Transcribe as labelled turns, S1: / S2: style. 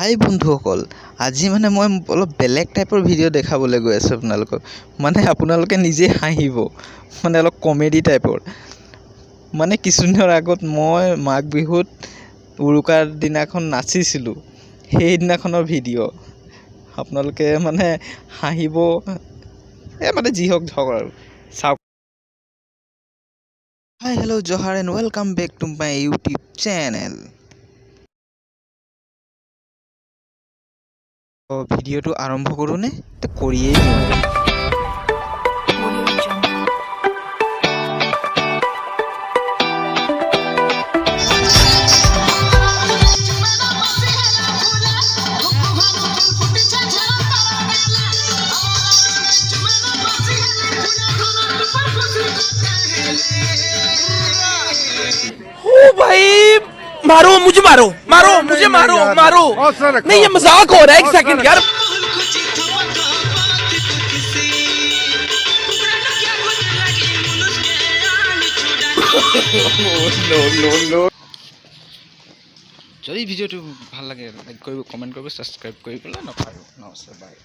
S1: হাই বন্ধুসকল, আজি মানে মই অলপ বেলেগ টাইপৰ ভিডিঅ' দেখাবলৈ গৈ আছোঁ আপোনালোকক। মানে আপোনালোকে নিজে হাঁহিব, মানে অলপ কমেডি টাইপৰ। মানে কিছুদিনৰ আগত মই মাঘ বিহুত উৰুকাৰ দিনাখন নাচিছিলোঁ, সেইদিনাখনৰ ভিডিঅ'। আপোনালোকে মানে হাঁহিব, মানে যি হওক আৰু চাওক। হাই হেল্ল' জহাৰ and welcome back to my YouTube channel. ভিডিঅ'টো আৰম্ভ কৰোঁনে? কৰিয়েই দিওঁ।
S2: भाई मारो मुझे मारो मारो मुझे मारो मारो नहीं ये मजाक हो रहा है एक सेकंड यार
S1: যদি ভিডিঅ'টো ভাল লাগে লাইক কৰিব, কমেণ্ট কৰিব, ছাবস্ক্ৰাইব কৰিবলৈ নাপাহৰিব। নমস্কাৰ, বাই।